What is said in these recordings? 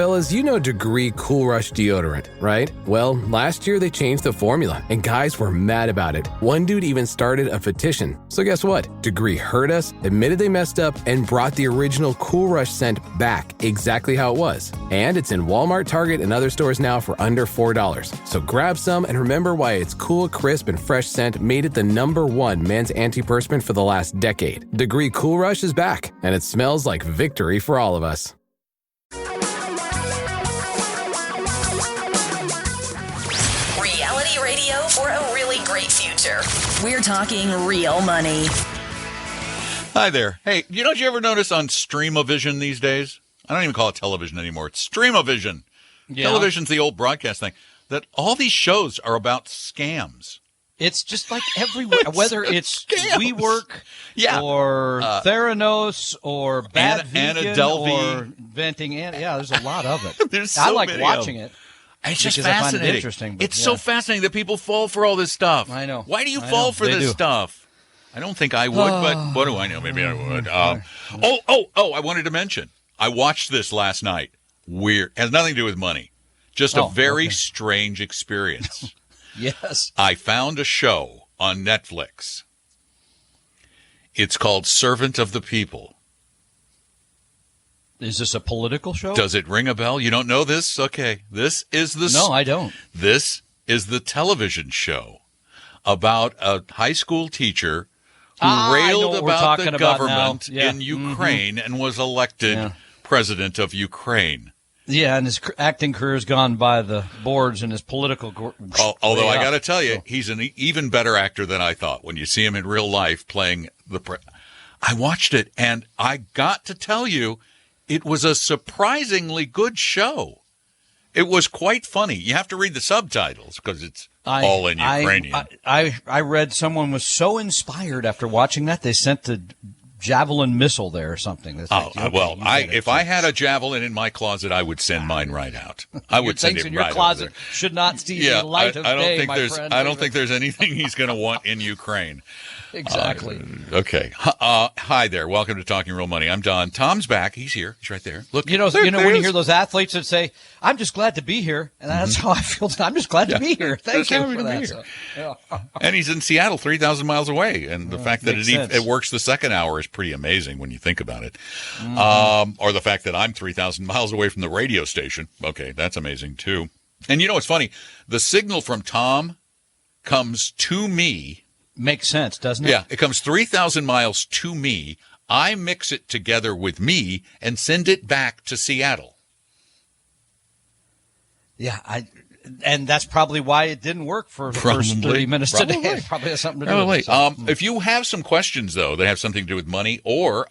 Fellas, you know Degree Cool Rush deodorant, right? Well, last year they changed the formula, and guys were mad about it. One dude even started a petition. So guess what? Degree heard us, admitted they messed up, and brought the original Cool Rush scent back exactly how it was. And it's in Walmart, Target, and other stores now for under $4. So grab some and remember why its cool, crisp, and fresh scent made it the #1 men's antiperspirant for the last decade. Degree Cool Rush is back, and it smells like victory for all of us. Reality radio for a really great future. We're talking real money. Hi there. Hey, you ever notice on Streamovision these days? I don't even call it television anymore. It's Streamovision. Yeah. Television's the old broadcast thing. That all these shows are about scams. It's just like everywhere, whether it's WeWork or Theranos or Bad Anna Vegan Delvey or Venting Anna. Yeah, there's a lot of it. There's so I like many watching it. It's just because I find it fascinating. interesting. But, It's so fascinating that people fall for all this stuff. I know. Why do you fall for this stuff? I don't think I would, but what do I know? Maybe I would. I wanted to mention. I watched this last night. Weird. Has nothing to do with money. Just a very strange experience. Yes. I found a show on Netflix. It's called Servant of the People. Is this a political show? Does it ring a bell? You don't know this? Okay. This is the... No, I don't. This is the television show about a high school teacher who railed about the government in Ukraine and was elected president of Ukraine. Yeah, and his acting career has gone by the boards and his political... Although I got to tell you, he's an even better actor than I thought. When you see him in real life playing I watched it, and I got to tell you, it was a surprisingly good show. It was quite funny. You have to read the subtitles because it's all in Ukrainian. I read someone was so inspired after watching that, they sent the Javelin missile there or something. That's if I had a Javelin in my closet, I would send mine right out. I would send it in right your closet over there. should not see the light of day, my friend. I don't think there's anything he's going to want in Ukraine. Exactly. Okay. Hi there. Welcome to Talking Real Money. I'm Don. Tom's back. He's here. He's right there. Look. When you hear those athletes that say, "I'm just glad to be here," and that's how I feel. I'm just glad to be here. Thank you for that. And he's in Seattle, 3,000 miles away, and the fact that it works the second hour is pretty amazing when you think about it. Or the fact that I'm 3,000 miles away from the radio station. Okay, that's amazing too. And it's funny. The signal from Tom comes to me. Makes sense, doesn't it? Yeah, it comes 3,000 miles to me. I mix it together with me and send it back to Seattle. Yeah, and that's probably why it didn't work for the first 30 minutes today. Probably has something to do with it. If you have some questions, though, that have something to do with money, or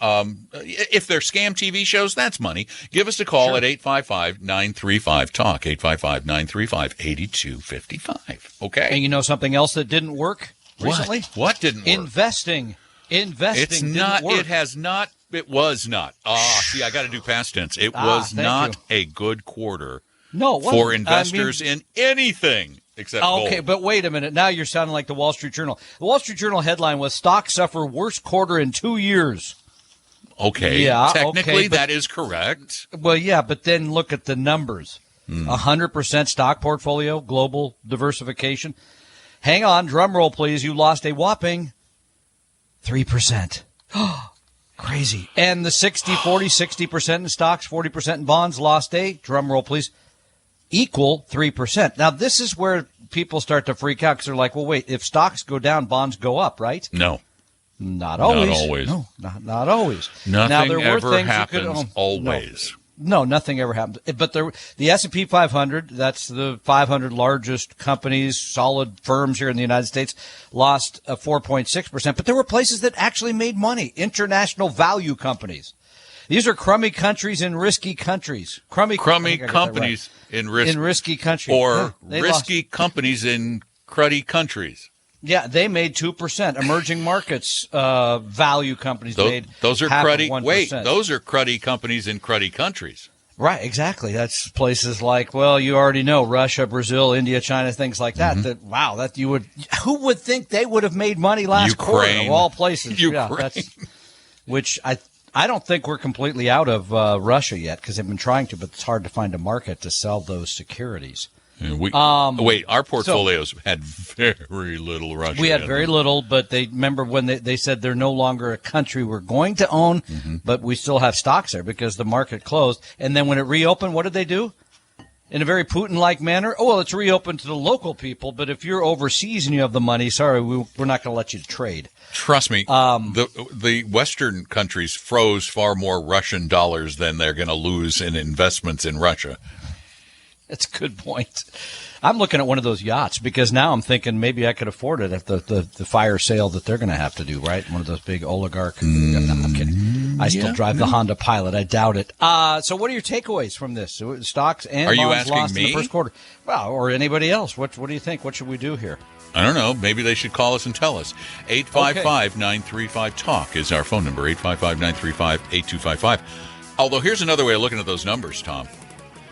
if they're scam TV shows, that's money, give us a call at 855-935-TALK, 855-935-8255. Okay? And you know something else that didn't work recently? What didn't work? Investing it's not, didn't work. It has not. It was not. See, I got to do past tense. It was not a good quarter. No, for investors in anything except gold. Okay, but wait a minute. Now you're sounding like the Wall Street Journal. The Wall Street Journal headline was "Stocks suffer worst quarter in 2 years." Okay, technically that is correct. Well, yeah, but then look at the numbers. 100% stock portfolio, global diversification. Hang on, drum roll, please. You lost a whopping 3%. Crazy. And the 60-40, 60% in stocks, 40% in bonds, lost a, drum roll, please, equal 3%. Now, this is where people start to freak out because they're like, well, wait, if stocks go down, bonds go up, right? No. Not always. Not always. No, not always. Nothing now, there ever were things happens always. No, nothing ever happens. But the S&P 500, that's the 500 largest companies, solid firms here in the United States, lost 4.6%. But there were places that actually made money, international value companies. These are crummy countries in risky countries. Crummy companies in risky countries. Or risky companies in cruddy countries. Yeah, they made 2%. Emerging markets value companies made those are half cruddy. of 1%. Wait, those are cruddy companies in cruddy countries. Right, exactly. That's places like, well, you already know, Russia, Brazil, India, China, things like that. Who would think they would have made money last quarter of all places? Ukraine. Yeah, which I don't think we're completely out of Russia yet because they've been trying to, but it's hard to find a market to sell those securities. Wait, our portfolios had very little Russia. We had very little, but remember when they said they're no longer a country we're going to own, but we still have stocks there because the market closed. And then when it reopened, what did they do? In a very Putin-like manner, it's reopened to the local people, but if you're overseas and you have the money, sorry, we're not going to let you trade. Trust me, the Western countries froze far more Russian dollars than they're going to lose in investments in Russia. That's a good point. I'm looking at one of those yachts because now I'm thinking maybe I could afford it if the fire sale that they're going to have to do, right? One of those big oligarch. No, I'm kidding. I still drive the Honda Pilot. I doubt it. So what are your takeaways from this? Stocks and bonds lost in the first quarter. Well, or anybody else. What do you think? What should we do here? I don't know. Maybe they should call us and tell us. 855-935-TALK is our phone number, 855-935-8255. Although here's another way of looking at those numbers, Tom.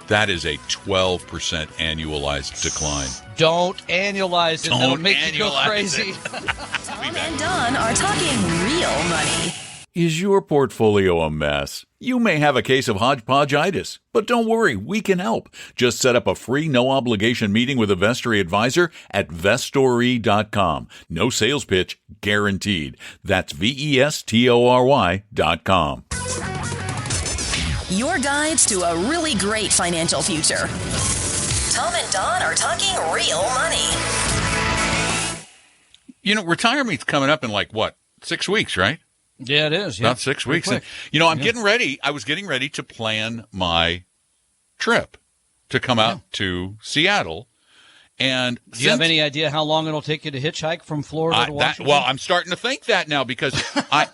That is a 12% annualized decline. Don't annualize it. That'll make you go crazy. Tom and Don are talking real money. Is your portfolio a mess? You may have a case of hodgepodgeitis, but don't worry, we can help. Just set up a free, no-obligation meeting with a Vestory advisor at Vestory.com. No sales pitch, guaranteed. That's Vestory.com. Your guides to a really great financial future. Tom and Don are talking real money. Retirement's coming up in 6 weeks, right? Yeah, it is. About 6 weeks. And, I'm getting ready. I was getting ready to plan my trip to come out to Seattle. And do you have any idea how long it'll take you to hitchhike from Florida to Washington? I'm starting to think that now because I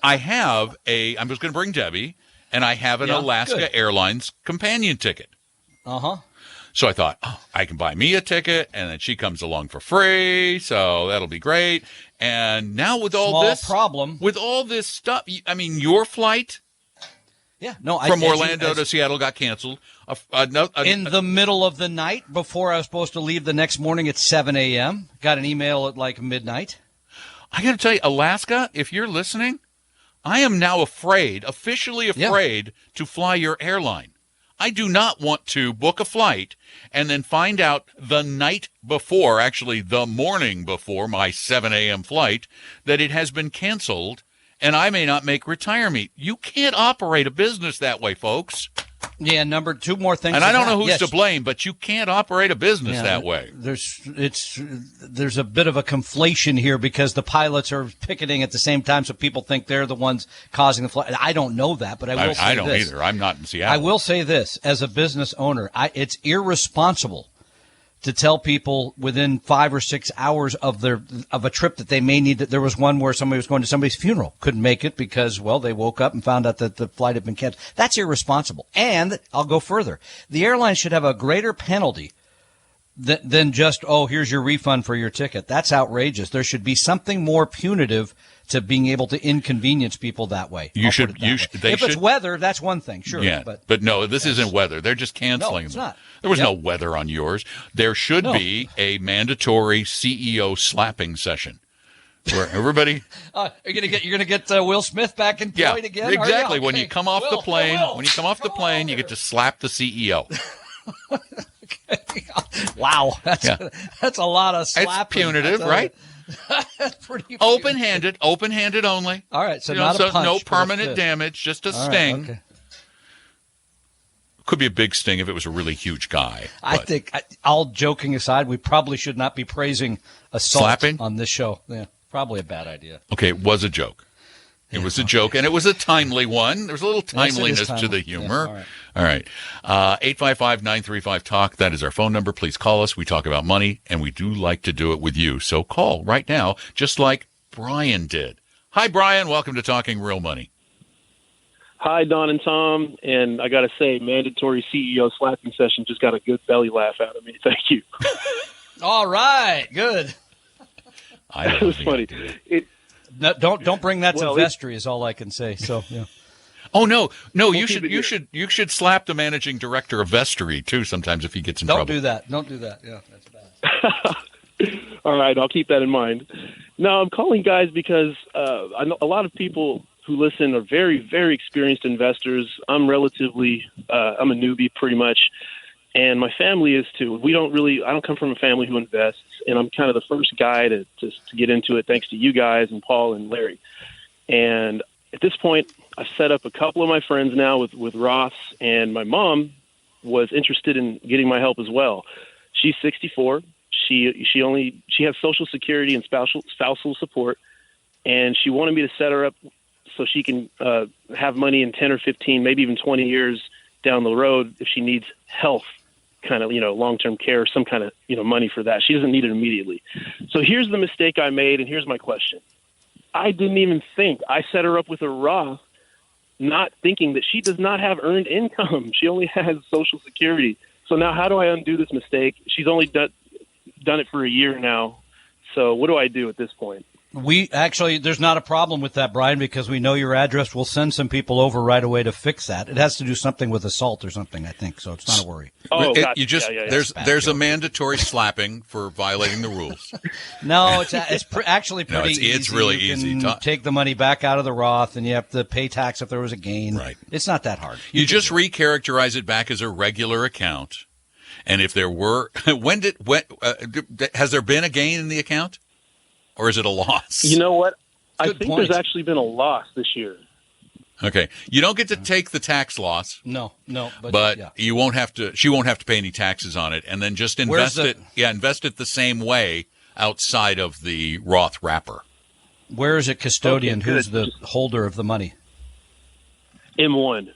was going to bring Debbie. And I have an Alaska Airlines companion ticket. Uh-huh. So I thought, I can buy me a ticket, and then she comes along for free, so that'll be great. And now with all this stuff, your flight from Orlando to Seattle got canceled. In the middle of the night before I was supposed to leave the next morning at 7 a.m. Got an email at midnight. I got to tell you, Alaska, if you're listening, I am now officially afraid to fly your airline. I do not want to book a flight and then find out the night before, actually the morning before my 7 a.m. flight, that it has been canceled and I may not make retirement. You can't operate a business that way, folks. Yeah, two more things. And I don't know who's to blame, but you can't operate a business that way. There's a bit of a conflation here because the pilots are picketing at the same time, so people think they're the ones causing the flight. I don't know that, but I will say this. I don't either. I'm not in Seattle. I will say this. As a business owner, it's irresponsible to tell people within 5 or 6 hours of a trip that they may need. That there was one where somebody was going to somebody's funeral, couldn't make it because, they woke up and found out that the flight had been canceled. That's irresponsible. And I'll go further. The airline should have a greater penalty than just, here's your refund for your ticket. That's outrageous. There should be something more punitive to being able to inconvenience people that way. It's weather, that's one thing, sure. Yeah, but no, this isn't weather. They're just canceling them. No, it's not. There was no weather on yours. There should be a mandatory CEO slapping session where everybody. You're gonna get Will Smith back employed again. Exactly. When you come off the plane, you get to slap the CEO. Wow, that's a lot of slapping. It's punitive, right? That's pretty open-handed only. All right, so not a punch, no permanent damage, just a sting. Right, okay. Could be a big sting if it was a really huge guy. I think, all joking aside, we probably should not be praising assault on this show. Yeah, probably a bad idea. Okay, it was a joke. It was a joke, and it was a timely one. There was a little timeliness to the humor. All right. 855-935-TALK. That is our phone number. Please call us. We talk about money, and we do like to do it with you. So call right now, just like Brian did. Hi, Brian. Welcome to Talking Real Money. Hi, Don and Tom. And I got to say, mandatory CEO slapping session just got a good belly laugh out of me. Thank you. All right. Good. That was funny. No, don't bring that to Vestory is all I can say. So yeah. Oh no! You should slap the managing director of Vestory too. Sometimes if he gets in trouble. Don't do that. Yeah, that's bad. All right, I'll keep that in mind. No, I'm calling guys because I know a lot of people who listen are very, very experienced investors. I'm I'm a newbie pretty much. And my family is too. I don't come from a family who invests, and I'm kind of the first guy to get into it, thanks to you guys and Paul and Larry. And at this point, I've set up a couple of my friends now with Roths, and my mom was interested in getting my help as well. She's 64. She has Social Security and spousal support, and she wanted me to set her up so she can have money in 10 or 15, maybe even 20 years down the road if she needs health, kind of, long-term care, some kind of, money for that. She doesn't need it immediately. So here's the mistake I made, and here's my question. I didn't even think. I set her up with a Roth, not thinking that she does not have earned income. She only has Social Security. So now how do I undo this mistake? She's only done it for a year now. So what do I do at this point? There's not a problem with that, Brian, because we know your address. We'll send some people over right away to fix that. It has to do something with assault or something, I think, so it's not a worry. Oh, there's a mandatory slapping for violating the rules. No, it's actually pretty easy. It's really easy. You can take the money back out of the Roth, and you have to pay tax if there was a gain. Right. It's not that hard. You just recharacterize it back as a regular account, and if there were, has there been a gain in the account? Or is it a loss? You know what? I think point. there's actually been a loss this year. Okay. You don't get to take the tax loss. No. But yeah. you won't have to. She won't have to pay any taxes on it, and then just invest it. Yeah, invest it the same way outside of the Roth wrapper. Where is it custodian? Okay, who's the holder of the money? M1.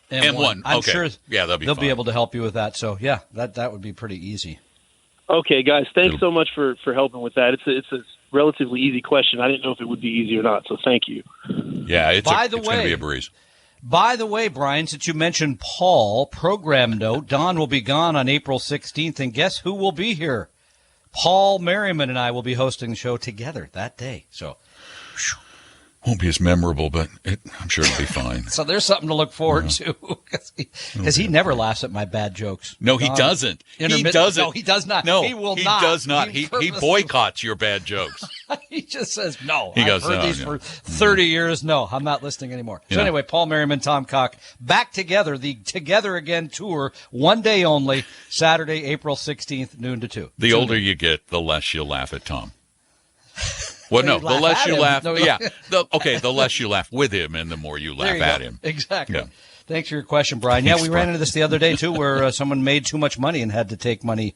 M1. I'm okay. sure they'll be able to help you with that. So yeah, that would be pretty easy. Okay, guys, thanks so much for helping with that. It's a relatively easy question. I didn't know if it would be easy or not, so thank you. Yeah, it's going to be a breeze. By the way, Brian, since you mentioned Paul, program note, Don will be gone on April 16th, and guess who will be here? Paul Merriman and I will be hosting the show together that day. So, won't be as memorable, but I'm sure it'll be fine. So there's something to look forward to, because he never laughs at my bad jokes. No, he doesn't. He doesn't. No, he does not. No, he will he not. Does not. He boycotts your bad jokes. He just says, no. I've heard these for 30 years. No, I'm not listening anymore. So anyway, Paul Merriman, Tom Cock, back together, the Together Again tour, one day only, Saturday, April 16th, noon to 2. The older you get, the less you laugh at Tom. Well, no, the less you laugh. No, the less you laugh with him and the more you laugh at him. Exactly. Yeah. Thanks for your question, Brian. Yeah, we ran into this the other day, too, where someone made too much money and had to take money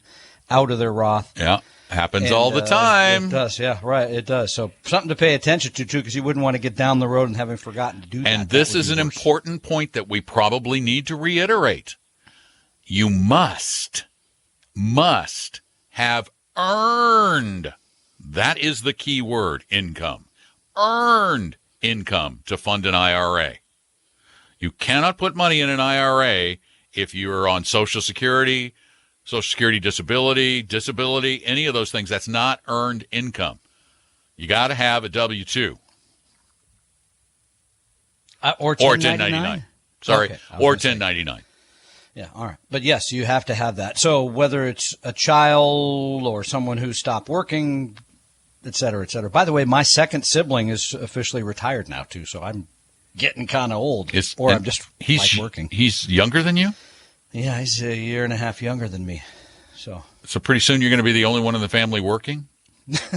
out of their Roth. Yeah, happens all the time. It does, yeah, right, it does. So something to pay attention to, too, because you wouldn't want to get down the road and having forgotten to do that. And this is an important point that we probably need to reiterate. You must have earned. That is the key word, income. Earned income to fund an IRA. You cannot put money in an IRA if you're on Social Security disability, any of those things. That's not earned income. You got to have a W-2. Or 1099? Sorry, okay, or 1099. Yeah, all right. But yes, you have to have that. So whether it's a child or someone who stopped working, et cetera, et cetera. By the way, my second sibling is officially retired now, too, so I'm getting kind of old. I'm just working. He's younger than you? Yeah, he's a year and a half younger than me. So pretty soon you're going to be the only one in the family working?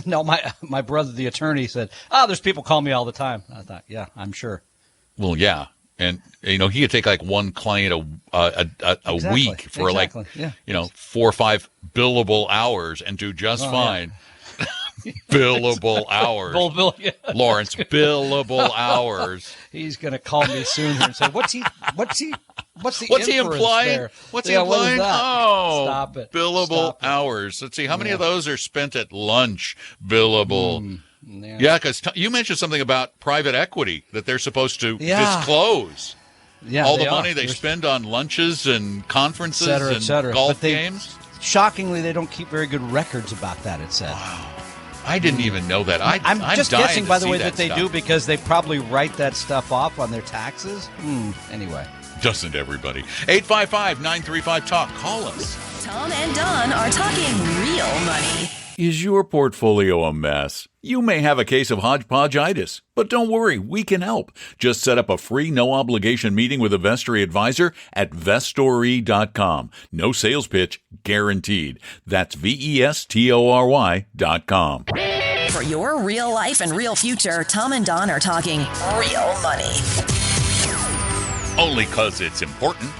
No, my brother, the attorney, said, there's people call me all the time. I thought, yeah, I'm sure. Well, yeah. And, he could take like one client a week for 4 or 5 billable hours and do just fine. Yeah. Billable hours. Lawrence, billable hours. He's going to call me soon and say, what's he implying? There? What's he implying? Oh, stop it. Billable hours. Let's see. How many of those are spent at lunch? Billable. Yeah, because you mentioned something about private equity that they're supposed to disclose. Yeah, all the money they spend on lunches and conferences et cetera. Golf games. Shockingly, they don't keep very good records about that, it said. Wow. I didn't even know that. I'm just guessing, by the way, that they stuff. do because they probably write that stuff off on their taxes. Anyway. Doesn't everybody? 855-935-TALK. Call us. Tom and Don are talking real money. Is your portfolio a mess? You may have a case of hodgepodgeitis, but don't worry, we can help. Just set up a free no-obligation meeting with a Vestory advisor at Vestory.com. No sales pitch, guaranteed. That's Vestory.com. For your real life and real future, Tom and Don are talking real money. Only 'cause it's important.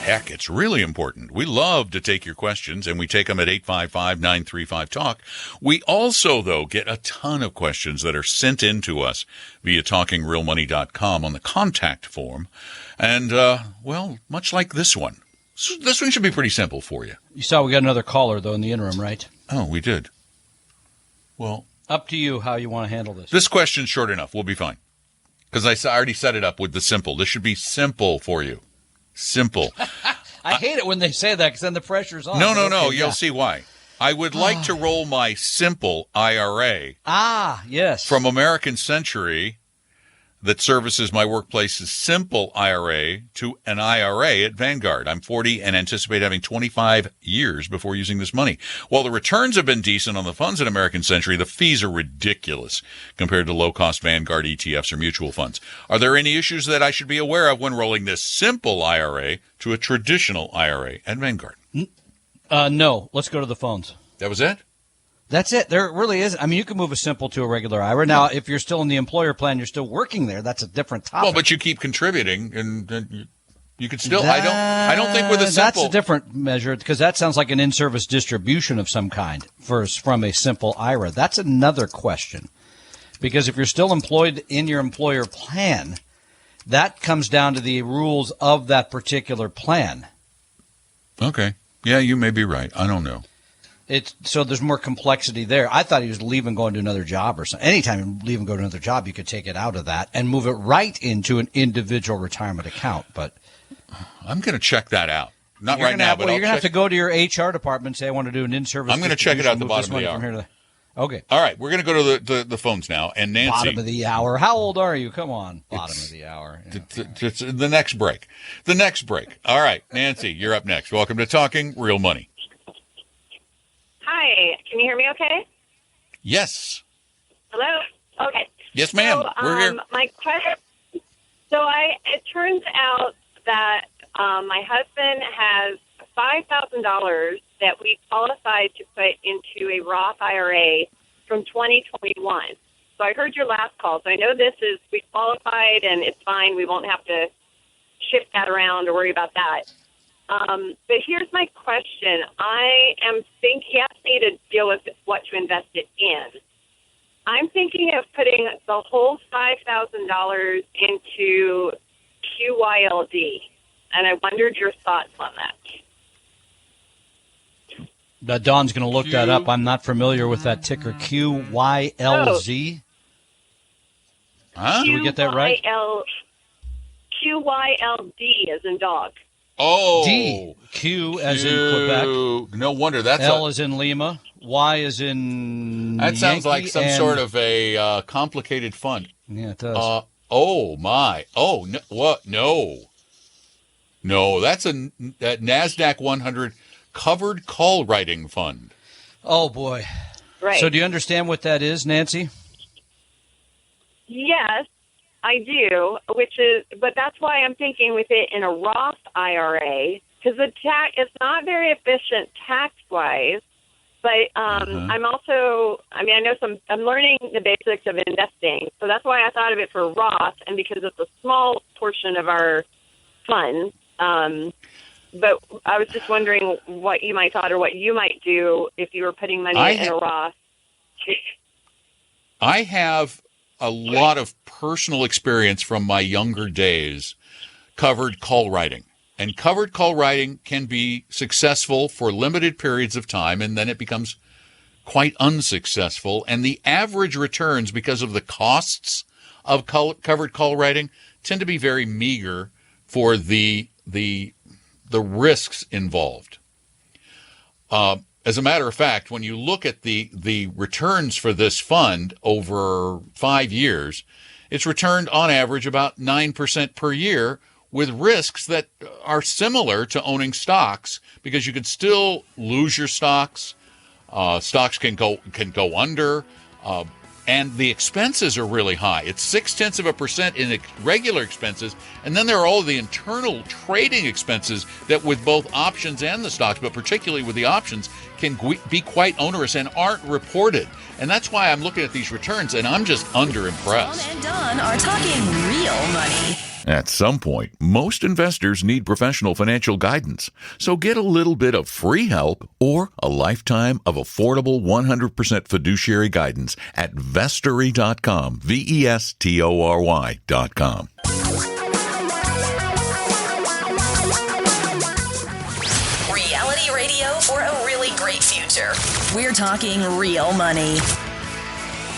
Heck, it's really important. We love to take your questions, and we take them at 855-935-TALK. We also, though, get a ton of questions that are sent in to us via TalkingRealMoney.com on the contact form. And, well, much like this one. This one should be pretty simple for you. You saw we got another caller, though, in the interim, right? Oh, we did. Well, up to you how you want to handle this. This question's short enough. We'll be fine. Because I already set it up with the simple. This should be simple for you. Simple. I hate it when they say that because then the pressure's on. No. Okay, You'll see why. I would like to roll my simple IRA. Yes. From American Century that services my workplace's simple IRA to an IRA at Vanguard. I'm 40 and anticipate having 25 years before using this money. While the returns have been decent on the funds at American Century, the fees are ridiculous compared to low-cost Vanguard ETFs or mutual funds. Are there any issues that I should be aware of when rolling this simple IRA to a traditional IRA at Vanguard? No. Let's go to the phones. That was it? That's it. There really is. I mean, you can move a simple to a regular IRA. Now, if you're still in the employer plan, you're still working there. That's a different topic. Well, but you keep contributing, and you could still. I don't think with a simple. That's a different measure because that sounds like an in-service distribution of some kind from a simple IRA. That's another question, because if you're still employed in your employer plan, that comes down to the rules of that particular plan. Okay. Yeah, you may be right. I don't know. So there's more complexity there. I thought he was leaving, going to another job or something. Anytime you leave and go to another job, you could take it out of that and move it right into an individual retirement account. But I'm going to check that out. Not right now, but you're going to have to go to your HR department and say, I want to do an in-service. I'm going to check it out at the bottom of the hour. Okay. All right. We're going to go to the phones now. And Nancy. Bottom of the hour. How old are you? Come on. Bottom of the hour. It's the next break. The next break. All right. Nancy, you're up next. Welcome to Talking Real Money. Hi, can you hear me okay? Yes. Hello? Okay. Yes, ma'am. We're here. My question, it turns out that my husband has $5,000 that we qualified to put into a Roth IRA from 2021. So I heard your last call. So I know we qualified and it's fine. We won't have to shift that around or worry about that. But here's my question. I am thinking, he asked me to deal with what to invest it in. I'm thinking of putting the whole $5,000 into QYLD, and I wondered your thoughts on that. Don's going to look that up. I'm not familiar with that ticker, QYLZ. Huh? Did we get that right? QYLD as in dog. Oh. D. Q as in Quebec. No wonder. That's L as in Lima. Y as in That sounds Yankee, like some sort of a complicated fund. Yeah, it does. Oh, my. Oh, no, what? No. No, that's that NASDAQ 100 covered call writing fund. Oh, boy. Right. So do you understand what that is, Nancy? Yes, I do, but that's why I'm thinking with it in a Roth IRA, because it's not very efficient tax-wise, but I'm also, I know I'm learning the basics of investing, so that's why I thought of it for Roth, and because it's a small portion of our funds, but I was just wondering what you might thought or what you might do if you were putting money in a Roth. I have a lot of personal experience from my younger days covered call writing. And covered call writing can be successful for limited periods of time, and then it becomes quite unsuccessful. And the average returns, because of the costs of covered call writing, tend to be very meager for the risks involved. As a matter of fact, when you look at the returns for this fund over 5 years, it's returned on average about 9% per year, with risks that are similar to owning stocks, because you could still lose your stocks. Stocks can go under. And the expenses are really high. It's 0.6% in regular expenses, and then there are all the internal trading expenses that, with both options and the stocks, but particularly with the options, can be quite onerous and aren't reported. And that's why I'm looking at these returns, and I'm just underimpressed. Tom and Don are talking real money. At some point, most investors need professional financial guidance. So get a little bit of free help or a lifetime of affordable 100% fiduciary guidance at Vestory.com, Vestory.com. Reality radio for a really great future. We're talking real money.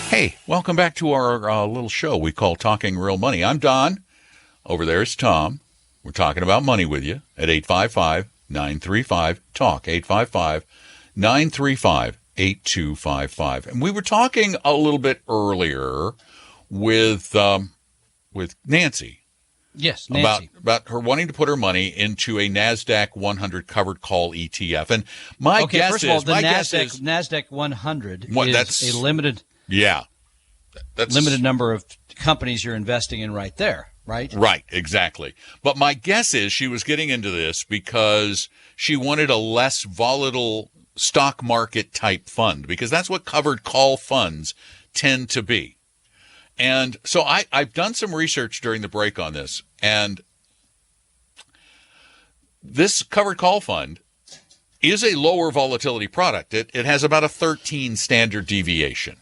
Hey, welcome back to our little show we call Talking Real Money. I'm Don. Over there is Tom. We're talking about money with you at 855-935-TALK, 855-935-8255. And we were talking a little bit earlier with Nancy. Yes, Nancy. About her wanting to put her money into a NASDAQ 100 covered call ETF. And my guess first of all, is... the NASDAQ 100 is that's a limited number of companies you're investing in right there. Right? Right, exactly. But my guess is she was getting into this because she wanted a less volatile stock market type fund, because that's what covered call funds tend to be. And so I've done some research during the break on this, and this covered call fund is a lower volatility product. It has about a 13 standard deviation,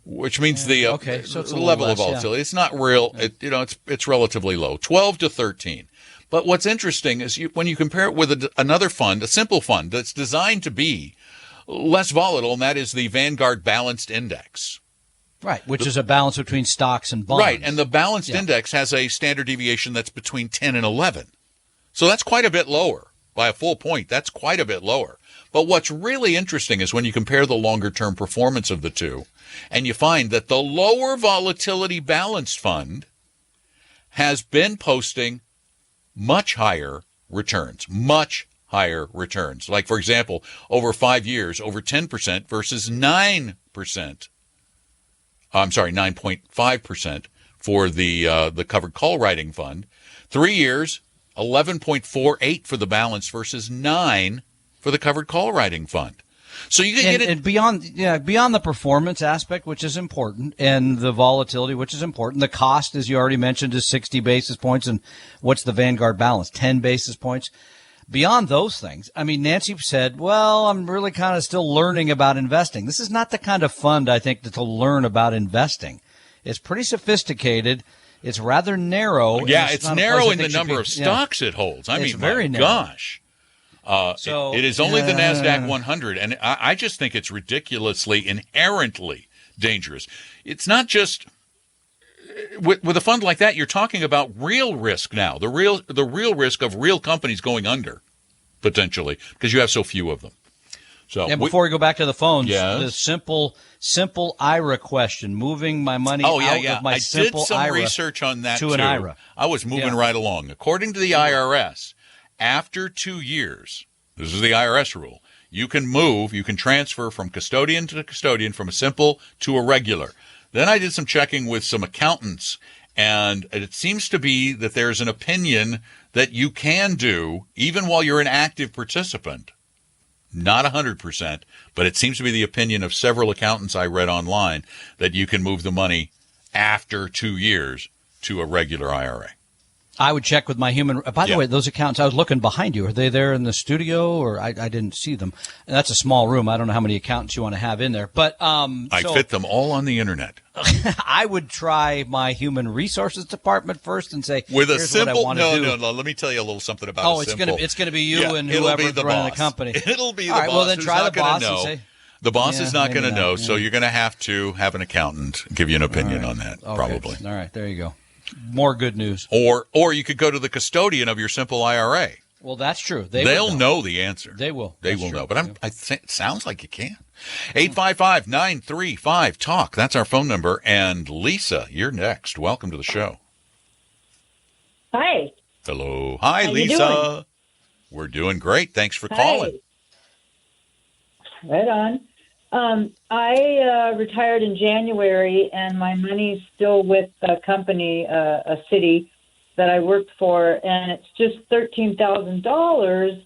which means the so it's a level less, of volatility. Yeah. It's not real. It's relatively low, 12 to 13. But what's interesting is when you compare it with another fund, a simple fund that's designed to be less volatile, and that is the Vanguard Balanced Index. Right, which is a balance between stocks and bonds. Right, and the Balanced Index has a standard deviation that's between 10 and 11. So that's quite a bit lower. By a full point, that's quite a bit lower. But what's really interesting is when you compare the longer-term performance of the two, and you find that the lower volatility balanced fund has been posting much higher returns. Like, for example, over 5 years, over 10% versus 9%. I'm sorry, 9.5% for the covered call writing fund. 3 years, 11.48 for the balance versus 9 for the covered call writing fund. So you can get it. And beyond the performance aspect, which is important, and the volatility, which is important. The cost, as you already mentioned, is 60 basis points. And what's the Vanguard balance? 10 basis points. Beyond those things, I mean, Nancy said, well, I'm really kind of still learning about investing. This is not the kind of fund, I think, to learn about investing. It's pretty sophisticated. It's rather narrow. Yeah, it's narrow in the number of stocks it holds. I mean, very narrow. Gosh. It is only the NASDAQ 100, and I just think it's ridiculously, inherently dangerous. It's not just with a fund like that. You're talking about real risk now, the real risk of real companies going under, potentially, because you have so few of them. So, and before we go back to the phones, yes. The simple IRA question, moving my money out of my simple IRA. I did some research on that to an IRA. I was moving right along. According to the IRS, after 2 years, this is the IRS rule, you can transfer from custodian to custodian, from a simple to a regular. Then I did some checking with some accountants, and it seems to be that there's an opinion that you can do, even while you're an active participant. Not 100%, but it seems to be the opinion of several accountants I read online that you can move the money after 2 years to a regular IRA. I would check with my human. By the way, those accountants, I was looking behind you. Are they there in the studio, or I didn't see them? And that's a small room. I don't know how many accountants you want to have in there, but I fit them all on the internet. I would try my human resources department first and say, with a here's simple. what I want to do. No. Let me tell you a little something about. It's gonna be you and whoever's the running boss. the company. It'll be the all right, boss. Well, then who's try not the boss know. and say. The boss is not going to know, so Yeah. you're going to have have an accountant give you an opinion on that, Okay. probably. All right, there you go. More good news. Or you could go to the custodian of your simple IRA. Well, that's true. They'll know the answer. They will. They That's will true. know. But I think it sounds like you can. 855-935-TALK. That's our phone number. And Lisa, you're next. Welcome to the show. Hi. Hello. Hi, How you Lisa. doing? We're doing great. Thanks for calling. Right on. I retired in January, and my money's still with a company, a city that I worked for, and it's just $13,000.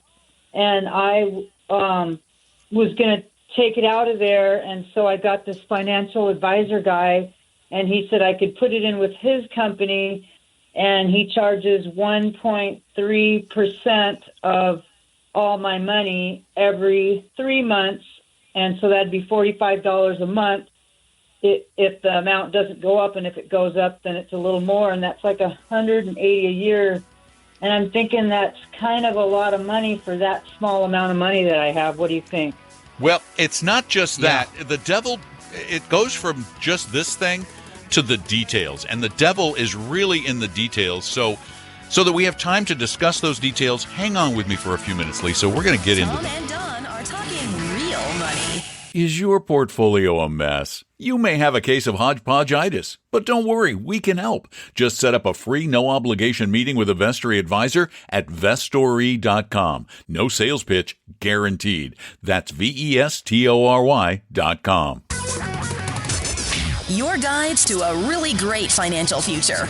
And I was going to take it out of there, and so I got this financial advisor guy, and he said I could put it in with his company, and he charges 1.3% of all my money every 3 months, and so that'd be $45 a month if the amount doesn't go up, and if it goes up, then it's a little more, and that's like $180 a year. And I'm thinking that's kind of a lot of money for that small amount of money that I have. What do you think? Well, it's not just that. The devil, it goes from just this thing to the details, and the devil is really in the details. So that we have time to discuss those details, hang on with me for a few minutes, Lisa. We're going to get into Tom and Don are talking real money. Is your portfolio a mess? You may have a case of hodgepodgeitis, but don't worry, we can help. Just set up a free no-obligation meeting with a Vestory advisor at Vestory.com. No sales pitch, guaranteed. That's Vestory.com. Your guides to a really great financial future.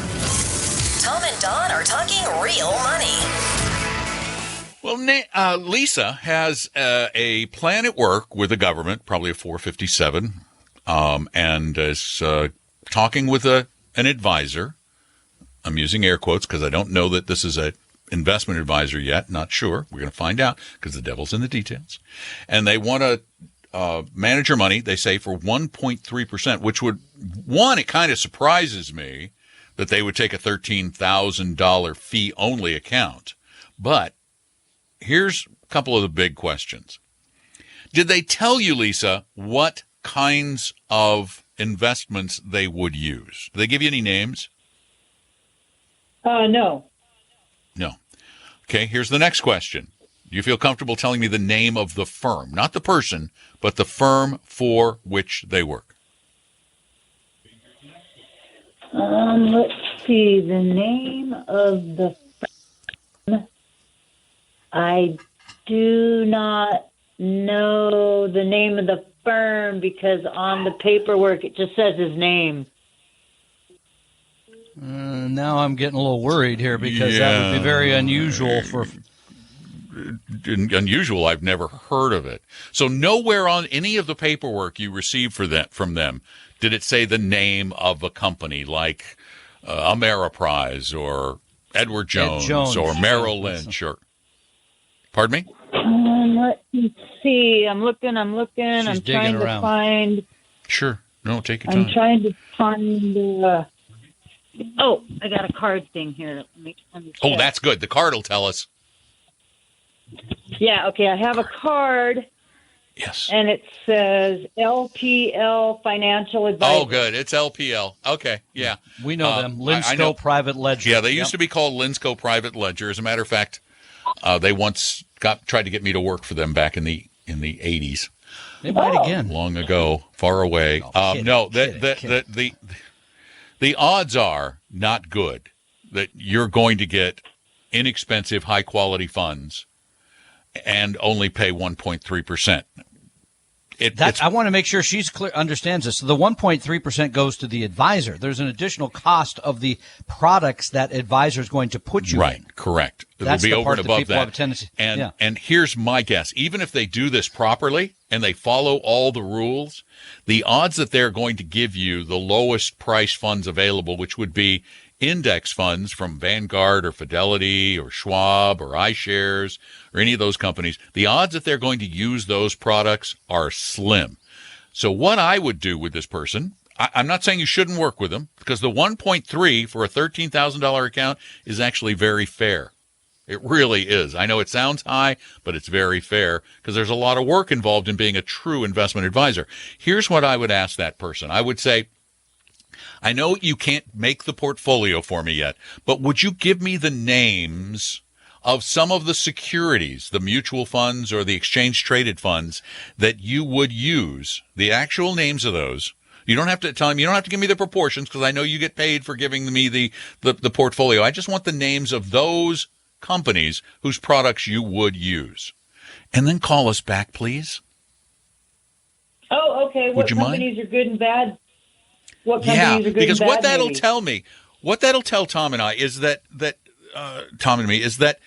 Tom and Don are talking real money. Well, Lisa has a plan at work with the government, probably a 457, and is talking with an advisor. I'm using air quotes because I don't know that this is an investment advisor yet. Not sure. We're going to find out because the devil's in the details. And they want to manage your money, they say, for 1.3%, which would, it kind of surprises me that they would take a $13,000 fee-only account. But here's a couple of the big questions. Did they tell you, Lisa, what kinds of investments they would use? Did they give you any names? No. No. Okay, here's the next question. Do you feel comfortable telling me the name of the firm? Not the person, but the firm for which they work. Let's see. The name of the firm. I do not know the name of the firm because on the paperwork it just says his name. Now I'm getting a little worried here because that would be very unusual for... Unusual. I've never heard of it. So nowhere on any of the paperwork you received from them did it say the name of a company like Ameriprise or Edward Jones or Merrill Lynch or... Pardon me? Let me see. I'm looking. She's I'm trying digging to around. Find... Sure. No, take your time. I'm trying to find... I got a card thing here. Oh, that's good. The card will tell us. Yeah, okay. I have a card. Yes. And it says LPL Financial Advisor. Oh, good. It's LPL. Okay. Yeah. We know them. Linsco Private Ledger. Yeah, they used to be called Linsco Private Ledger. As a matter of fact, they once tried to get me to work for them back in the 80s. They might again. Long ago, far away. The odds are not good that you're going to get inexpensive, high-quality funds and only pay 1.3%. I want to make sure she's clear, understands this. So the 1.3% goes to the advisor. There's an additional cost of the products that advisor is going to put you in. Right, correct. That's It'll be the over part and that above people that. have a tendency. And here's my guess. Even if they do this properly and they follow all the rules, the odds that they're going to give you the lowest price funds available, which would be index funds from Vanguard or Fidelity or Schwab or iShares or any of those companies, the odds that they're going to use those products are slim. So what I would do with this person, I'm not saying you shouldn't work with them, because the 1.3 for a $13,000 account is actually very fair. It really is. I know it sounds high, but it's very fair because there's a lot of work involved in being a true investment advisor. Here's what I would ask that person. I would say, I know you can't make the portfolio for me yet, but would you give me the names of some of the securities, the mutual funds or the exchange-traded funds that you would use, the actual names of those? You don't have to tell me, you don't have to give me the proportions because I know you get paid for giving me the portfolio. I just want the names of those companies whose products you would use. And then call us back, please. Oh, okay. What Would you mind? companies are good and bad? What companies are good because and bad? what that'll maybe? tell me, what that'll tell Tom and I is that Tom and me is that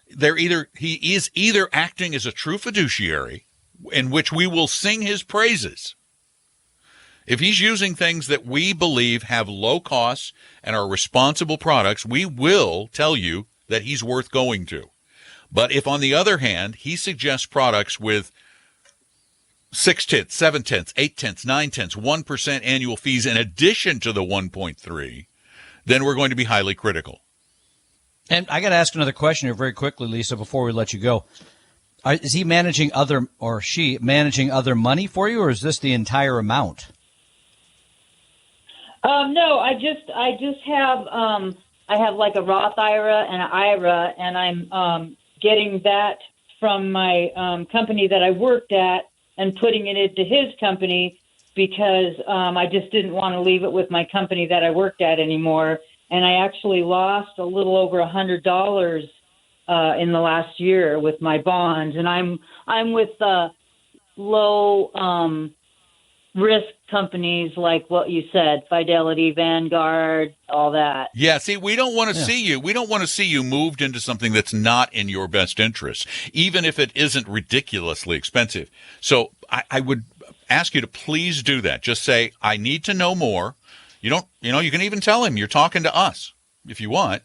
he is either acting as a true fiduciary, in which we will sing his praises. If he's using things that we believe have low costs and are responsible products, we will tell you that he's worth going to. But if, on the other hand, he suggests products with 6 tenths, 7 tenths, 8 tenths, 9 tenths, 1% annual fees in addition to the 1.3, then we're going to be highly critical. And I got to ask another question here very quickly, Lisa, before we let you go. Is he managing she managing other money for you, or is this the entire amount? No, I just have I have like a Roth IRA and an IRA, and I'm getting that from my company that I worked at and putting it into his company because I just didn't want to leave it with my company that I worked at anymore. And I actually lost a little over $100 in the last year with my bonds, and I'm with low risk companies like what you said, Fidelity, Vanguard, all that. Yeah, see, we don't want to see you. We don't want to see you moved into something that's not in your best interest, even if it isn't ridiculously expensive. So I would ask you to please do that. Just say, I need to know more. You can even tell him you're talking to us if you want.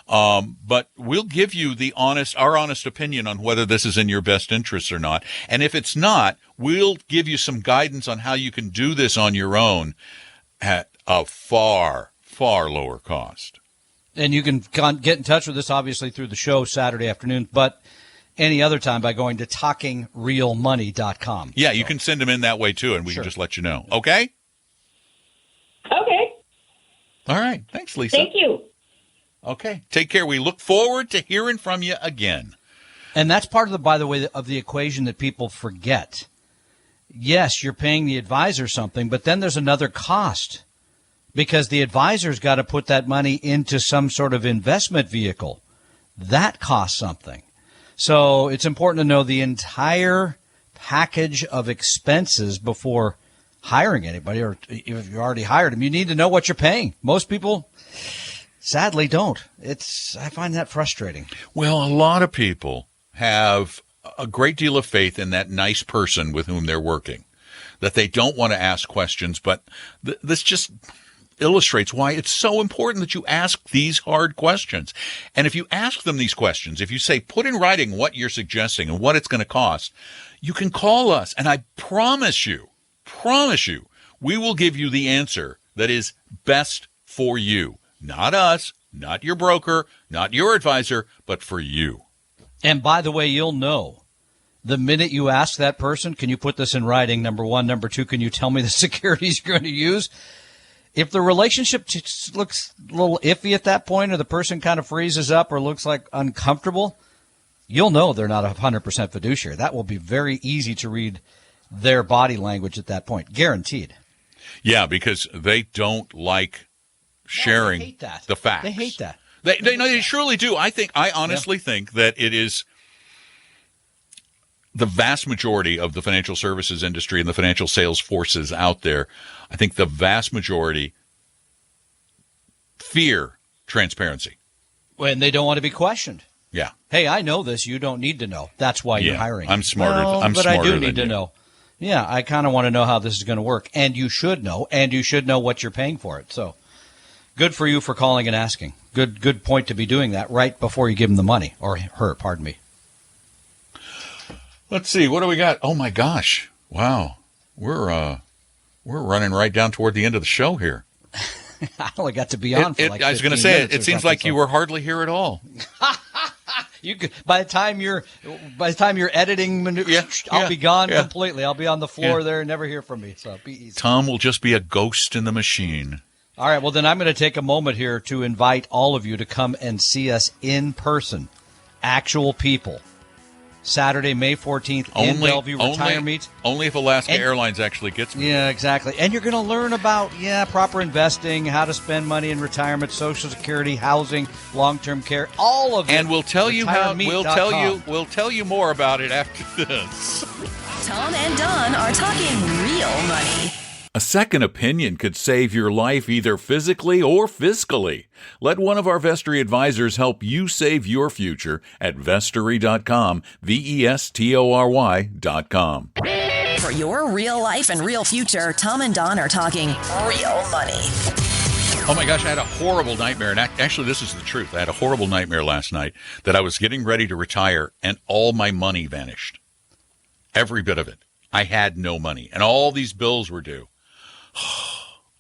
But we'll give you our honest opinion on whether this is in your best interest or not. And if it's not, we'll give you some guidance on how you can do this on your own at a far, far lower cost. And you can get in touch with us, obviously, through the show Saturday afternoon, but any other time by going to talkingrealmoney.com. Yeah, you can send them in that way, too, and we can just let you know. Okay? Okay. All right. Thanks, Lisa. Thank you. Okay. Take care. We look forward to hearing from you again. And that's part of the equation that people forget. Yes, you're paying the advisor something, but then there's another cost because the advisor's got to put that money into some sort of investment vehicle. That costs something. So it's important to know the entire package of expenses before hiring anybody, or if you already hired them. You need to know what you're paying. Most people sadly don't. I find that frustrating. Well, a lot of people have a great deal of faith in that nice person with whom they're working, that they don't want to ask questions, but this just illustrates why it's so important that you ask these hard questions. And if you ask them these questions, if you say, put in writing what you're suggesting and what it's going to cost, you can call us, and I promise you, we will give you the answer that is best for you. Not us, not your broker, not your advisor, but for you. And by the way, you'll know the minute you ask that person, can you put this in writing, number one? Number two, can you tell me the securities you're going to use? If the relationship just looks a little iffy at that point, or the person kind of freezes up or looks like uncomfortable, you'll know they're not 100% fiduciary. That will be very easy to read their body language at that point. Guaranteed. Yeah, because they don't like sharing the facts. They hate that. They surely do. I honestly think that it is the vast majority of the financial services industry and the financial sales forces out there. I think the vast majority fear transparency. When they don't want to be questioned. Yeah. Hey, I know this. You don't need to know. That's why you're hiring. I'm smarter. But I do need to know. Yeah, I kind of want to know how this is going to work. And you should know. And you should know what you're paying for it. So good for you for calling and asking. Good point to be doing that right before you give them the money. Or her, pardon me. Let's see. What do we got? Oh, my gosh. Wow. We're running right down toward the end of the show here. I only got to be on for like 15 minutes. I was going to say, it seems like you were hardly here at all. You could, by the time you're editing, I'll be gone completely. I'll be on the floor there and never hear from me. So be easy. Tom will just be a ghost in the machine. All right. Well, then I'm going to take a moment here to invite all of you to come and see us in person, actual people. Saturday, May 14th in Bellevue Retirement. Only if Alaska Airlines actually gets me. Yeah, exactly. And you're going to learn about, proper investing, how to spend money in retirement, Social Security, housing, long-term care, all of it. And we'll tell you more about it after this. Tom and Don are talking real money. A second opinion could save your life either physically or fiscally. Let one of our Vestory advisors help you save your future at Vestory.com, Vestory.com. For your real life and real future, Tom and Don are talking real money. Oh my gosh, I had a horrible nightmare. And actually, this is the truth. I had a horrible nightmare last night that I was getting ready to retire and all my money vanished. Every bit of it. I had no money and all these bills were due.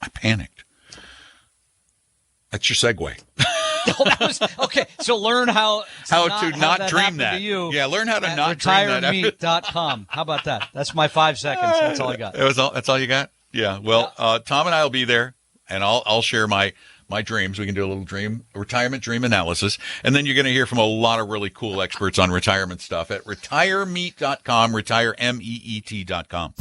I panicked. That's your segue. Okay, so learn how to not dream that. Yeah, learn how to not dream that. RetireMeet.com. How about that? That's my 5 seconds. That's all I got. That's all you got? Yeah. Well, Tom and I will be there, and I'll share my dreams. We can do a little retirement dream analysis. And then you're going to hear from a lot of really cool experts on retirement stuff at RetireMeet.com, RetireMeet.com.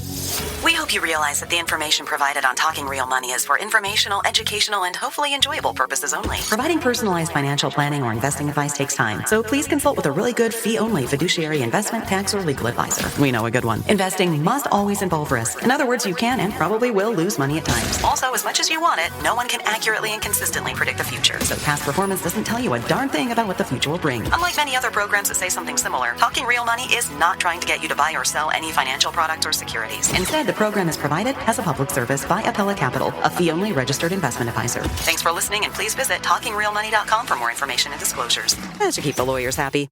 We hope you realize that the information provided on Talking Real Money is for informational, educational, and hopefully enjoyable purposes only. Providing personalized financial planning or investing advice takes time, so please consult with a really good fee-only fiduciary investment, tax, or legal advisor. We know a good one. Investing must always involve risk. In other words, you can and probably will lose money at times. Also, as much as you want it, no one can accurately and consistently predict the future. So past performance doesn't tell you a darn thing about what the future will bring. Unlike many other programs that say something similar, Talking Real Money is not trying to get you to buy or sell any financial products or securities. Instead, the program is provided as a public service by Appella Capital, a fee-only registered investment advisor. Thanks for listening, and please visit TalkingRealMoney.com for more information and disclosures. That should keep the lawyers happy.